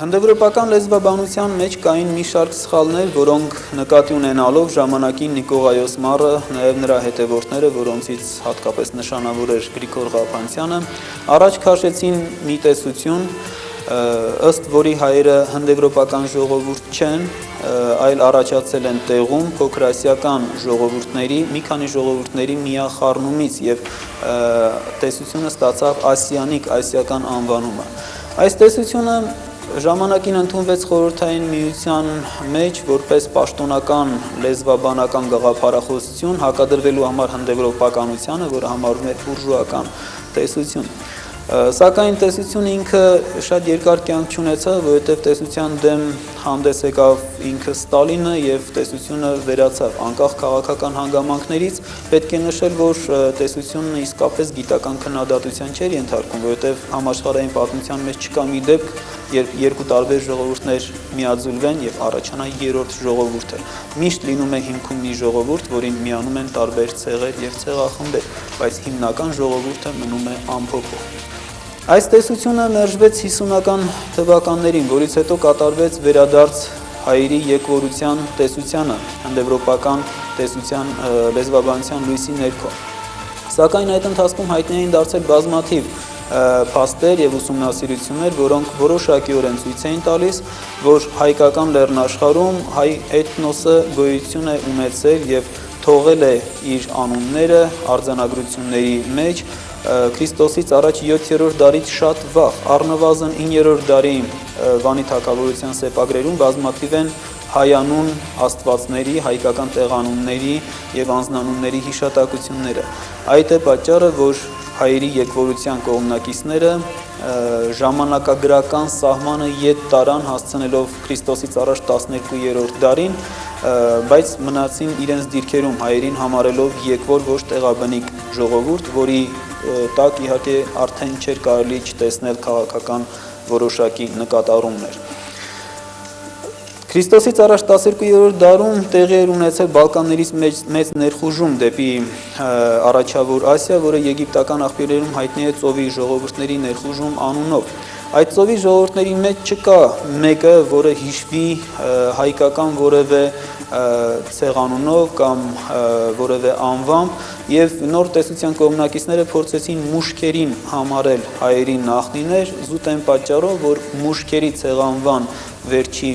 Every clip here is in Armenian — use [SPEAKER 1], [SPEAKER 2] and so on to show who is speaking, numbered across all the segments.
[SPEAKER 1] Հնդեվրոպական լեզվաբանության մեջ կային մի շարք սխալներ, որոնք նկատի ունենալով ժամանակին Նիկողայոս Մարը, նաև նրա հետևորդները, որոնցից հատկապես նշանավոր էր Գրիգոր Ղափանցյանը, առաջ քաշեցին մի տեսություն, ըստ որի հայերը հնդեվրոպական ժողովուրդ չեն, այլ առաջացել են տեղում փոքրասիական ժողովուրդների, մի քանի ժողովուրդների միախառնումից եւ տեսությունը ստացավ ասիական անվանումը։ Այս տեսությունը ժամանակին ընդունվեց խորհրդային միության մեջ որպես պաշտոնական լեզվաբանական գաղափարախոսություն հակադրվելու համար հնդեվրոպականությանը, որը համարվում է բուրժուական տեսություն։ Սակայն տեսությունը ինքը շատ երկար կյանք չունեցավ, որովհետև տեսության դեմ հանդես եկավ ինքը Ստալինը եւ տեսությունը վերացավ անկախ քաղաքական հանգամանքներից։ Պետք է նշել, որ տեսությունը իսկապես գիտական քննադատության չէր ենթարկվում, որովհետև համաշխարհային պատմության մեջ չկա մի դեպք, երբ երկու տարբեր ժողովուրդներ միաձուլվեն եւ առաջանա երրորդ ժողովուրդը։ Միշտ լինում է հիմքում մի ժողովուրդ, որին միանում են տարբեր ցեղեր եւ ցեղախմբեր, բայց հիմնական ժողովուրդը մնում է անփոփոխ։ Այս տեսությունը մերժվեց 50-ական թվականներին, որից հետո կատարվեց վերադարձ հայերի եկվորության տեսությանը, հնդեվրոպական տեսության լեզվաբանության լույսի ներքո։ Սակայն այդ ընթացքում հայտնի էին դարձել բազմաթիվ փաստեր եւ ուսումնասիրություններ, որոնք որոշակիորեն ցույց էին տալիս, որ հայկական լեռնաշխարհում հայ էթնոսը գոյություն է ունեցել եւ թողել է իր անունները արձանագրությունների մեջ Քրիստոսից առաջ 7-րդ դարից շատ վաղ, առնվազն 9-րդ դարի Վանի թագավորության սեպագրերում բազմաթիվ են հայանուն աստվածների, հայկական տեղանունների եւ անձնանունների հիշատակությունները։ Այդ է պատճառը, որ հայերի եկվորության կողմնակիցները ժամանակագրական սահմանը ետ տարան հասցնելով Քրիստոսից առաջ 12-րդ դարին, բայց մնացին իրենց դիրքերում հայերին համարելով եկվոր ոչ տեղաբնիկ ժողովուրդ, որի տակ իհարկե արդեն չէր կարելի չտեսնել քաղաքական որոշակի նկատառումներ։ Քրիստոսից առաջ 12-րդ դարում տեղի էր ունեցել Բալկաններից մեծ ներխուժում դեպի Առաջավոր Ասիա, որը եգիպտական աղբյուրերում հայտնի է ծովի ժողովուրդների ներխուժում անունով։ Այդ ծովի ժողովուրդների մեջ չկա մեկը, որը հիշվի հայկական որևէ ցեղանունով կամ որևէ անվամբ, եւ նոր տեսության կողմնակիցները փորձեցին մուշկերին համարել հայերի նախնիներ, զուտ այն պատճառով, որ մուշկերի ցեղանվան վերջի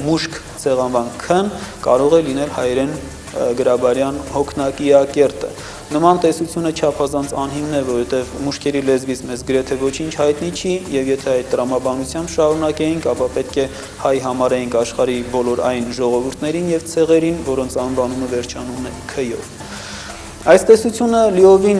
[SPEAKER 1] մուշկ ցեղանվան քն կարող է լինել հայերեն գրաբարյան հոգնակիակերտը։ Նման տեսությունը չափազանց անհիմն է, որովհետև մուշկերի լեզվից մեզ գրեթե ոչինչ հայտնի չի, եւ եթե այդ տրամաբանությամբ շարունակեինք, ապա պետք է հայ համարեինք աշխարհի բոլոր այն ժողովուրդներին եւ ցեղերին, որոնց անվանումը վերջանում է K-ով։ Այս տեսությունը լիովին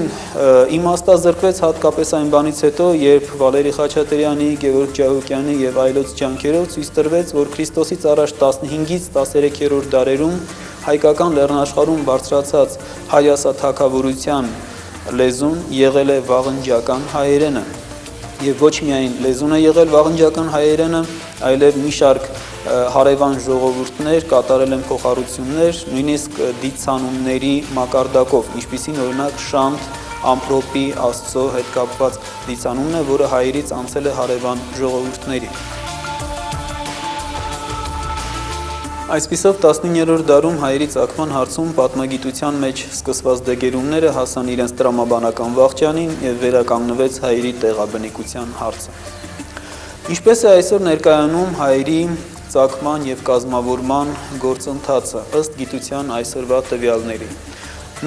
[SPEAKER 1] իմաստազրկվեց հատկապես այն բանից հետո, երբ Վալերի Խաչատրյանի, Գևորգ Ջահուկյանի եւ այլոց ջանքերով ցույց տրվեց, որ Քրիստոսից առաջ 15-ից 13-րդ դարերում հայկական լեռնաշխարհում բարձրացած հայասաթագավորության լեզուն եղել է վաղնջական հայերենը։ Եվ ոչ միայն լեզուն է եղել վաղնջական հայերենը, այլև մի շարք հարևան ժողովուրդներ կատարել են փոխառություններ, նույնիսկ դիցանունների մակարդակով, ինչպիսին օրինակ Շանթ, Ամպրոպի, Աստծո հետ կապված դիցանունն է, որը հայերից անցել է հարևան ժողովուրդների։ Այսպիսով 19-րդ դարում հայերի ծագման հարցում պատմագիտության մեջ սկսված դեգերումները հասան իրենց տրամաբանական վաղճանին եւ վերականգնվեց հայերի տեղաբնիկության հարցը։ Ինչպես է այսօր ներկայանում հայերի ծագման եւ կազմավորման գործընթացը ըստ գիտության այսօրվա տվյալների։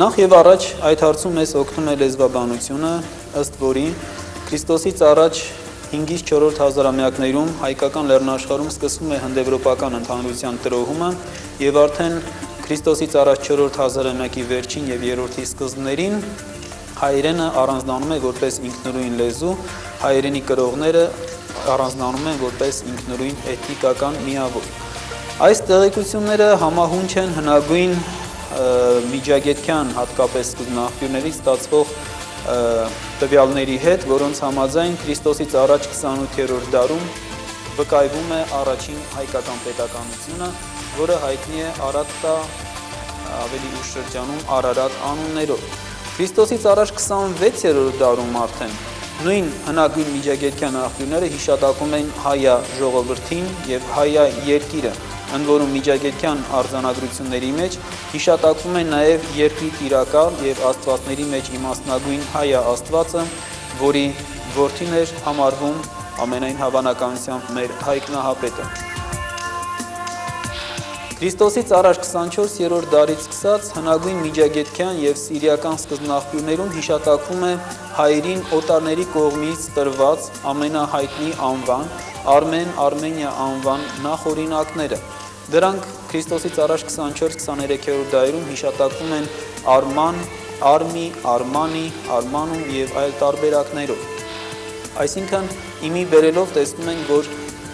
[SPEAKER 1] Նախ եւ առաջ այդ հարցում մեզ օգնում է լեզվաբանությունը, ըստ որի Քրիստոսից առաջ 5-ից 4-րդ հազարամյակներում հայկական լեռնաշխարհում սկսվում է հնդեվրոպական ընդհանրության տրոհումը եւ արդեն Քրիստոսից առաջ 4-րդ հազարամյակի վերջին եւ 3-րդի սկզբներին հայերենը առանձնանում է որպես ինքնուրույն լեզու, հայերենի կրողները առանձնանում են որպես ինքնուրույն էթնիկական միավոր։ Այս տեղեկությունները համահունչ են հնագույն միջագետքյան հատկապես սկզբնաղբյուրներից ստացվող տվյալների հետ, որոնց համաձայն Քրիստոսից առաջ 28-րդ դարում վկայվում է առաջին հայկական պետականությունը, որը հայտնի է Արարատա ավելի ուշ շրջանում Արարատ անուններով։ Քրիստոսից առաջ 26-րդ դարում արդեն Նույն հնագույն միջագետքյան աղբյուրները հիշատակում են հայա ժողովրդին և հայա երկիրը, ընդ որում միջագետքյան արձանագրությունների մեջ հիշատակվում է նաև երկրի տիրակալ և աստվածների մեջ իմաստնագույն հայա աստվածը, որի որդին էր համարվում ամենայն հավանականությամբ մեր հայկնահապետը։ Քրիստոսից առաջ 24-րդ դարից սկսած հնագույն միջագետքյան և սիրիական սկզբնաղբյուրներում հիշատակվում է հայերին օտարների կողմից տրված ամենահայտնի անվան, Արմեն, Արմենիա անվան նախօրինակները։ Դրանք Քրիստոսից առաջ 24-23-րդ դարերում հիշատակվում են Արման, Արմի, Արմանի, Արմանում և այլ տարբերակներով։ Այսինքն, իմի բերելով տեսնում ենք, որ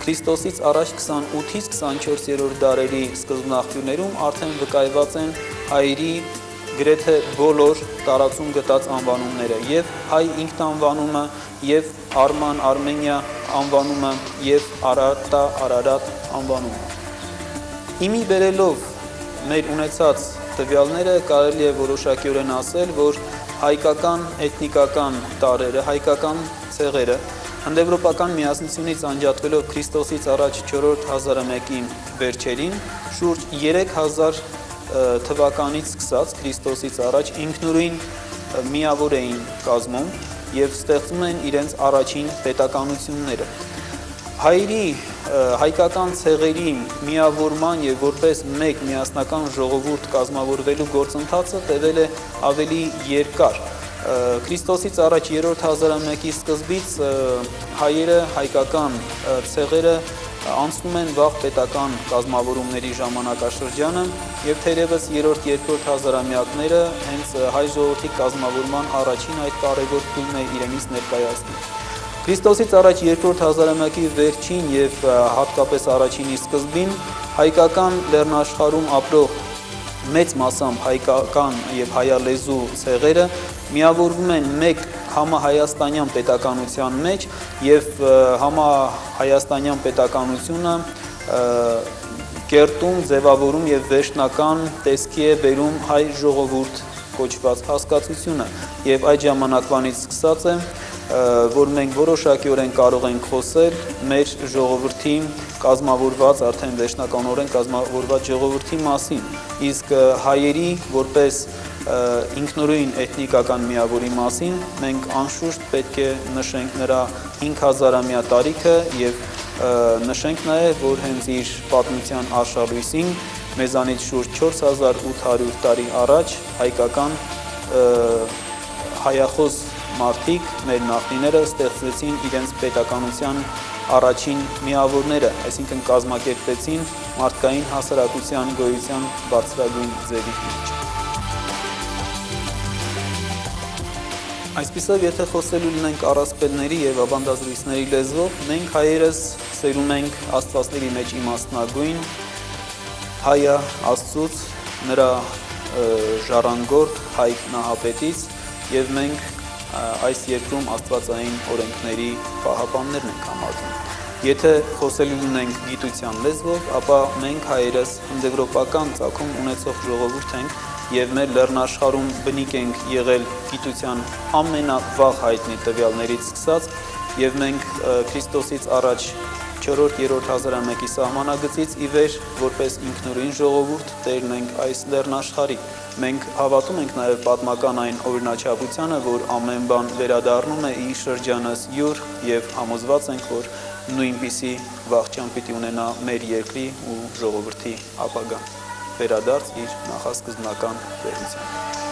[SPEAKER 1] Քրիստոսից առաջ 28-ից 24-րդ դարերի սկզբնաղբյուրներում արդեն վկայված են հայերի գրեթե բոլոր տարածում գտած անվանումները, և հայ ինքնանվանումը, և Արման, Արմենիա անվանումը, և Արարտա, Արարատ անվանումը։ Իմի բերելով մեր ունեցած տվյալները կարելի է որոշակիորեն ասել, որ հայկական էթնիկական տարրերը, հայկական ցեղերը հնդեվրոպական միասնությունից անջատվելով Քրիստոսից առաջ 4-րդ հազարամյակի վերջերին, շուրջ 3000 թվականից սկսած Քրիստոսից առաջ ինքնուրույն միավոր էին կազմում և ստեղծում են իրենց առաջին պետականությունները։ Հայկական ցեղերի միավորման և որպես մեկ միասնական ժողովուրդ կազմավորվելու գործընթացը տևել է ավելի երկար։ Քրիստոսից առաջ 3-րդ հազարամյակի սկզբից հայերը, հայկական ցեղերը անցնում են վաղ պետական կազմավորումների ժամանակաշրջանը և թերևս 3-4 հազարամյակները հենց հայ ժողովրդի կազմավորման առաջին այդ կարևոր փուլն է իրենից ներկայացնում։ Քրիստոսից առաջ 2-րդ հազարամյակի վերջին և հատկապես առաջինի սկզբին հայկական լեռնաշխարհում ապրող մեծ մասամբ հայկական և հայալեզու ցեղերը միավորվում են մեկ համահայաստանյան պետականության մեջ և համահայաստանյան պետականությունը կերտում, ձևավորում և վերջնական տեսքի է բերում հայ ժողովուրդ կոչված հասկացությունը և այդ ժամանակվանից սկսած է, որ մենք որոշակիորեն կարող ենք խոսել մեր ժողովրդի կազմավորված, արդեն վերջնականորեն կազմավորված ժողովրդի մասին, իսկ հայերի որպես ինքնուրույն էթնիկական միավորի մասին մենք անշուշտ պետք է նշենք նրա 5000-ամյա տարիքը և նշենք նաև, որ հենց իր պատմության արշալույսին մեզանից շուրջ 4800 տարի առաջ հայկական հայախոս մարդիկ, մեր նախնիները ստեղծվեցին իրենց պետականության առաջին միավորները, այսինքն կազմակերպեցին մարդկային հասարակության գոյության բարձրագույն ձևի մեջ։ Այսպիսով, եթե խոսելու լինենք առասպելների և ավանդազրույցների լեզվով, մենք հայերս սերում ենք աստվածների մեջ իմաստնագույն հայա Աստծուց, նրա ժառանգորդ Հայկ Նահապետից և մենք այս երկրում աստվածային օրենքների պահապաններն ենք համարվում։ Եթե խոսելու ունենք գիտության լեզվով, ապա մենք հայերս հնդեվրոպական ծագում ունեցող ժողովուրդ ենք և մեր լեռնաշխարհում բնիկ ենք եղել գիտության ամենավաղ հայտնի տվյալներից սկսած և մենք Քրիստոսից առաջ 4-րդ հազարամյակի սահմանագծից ի վեր որպես ինքնուրույն ժողովուրդ տերն ենք այս լեռնաշխարհի։ Մենք հավատում ենք նաև պատմական այն օրինաչափությանը, որ ամեն բան վերադառնում է իր շրջանս յուր և համոզված ենք, որ նույնպիսի վաղճան պիտի ունենա մեր երկրի ու ժողովրդի ապագան, վերադարձ իր նախասկզբնական վերության։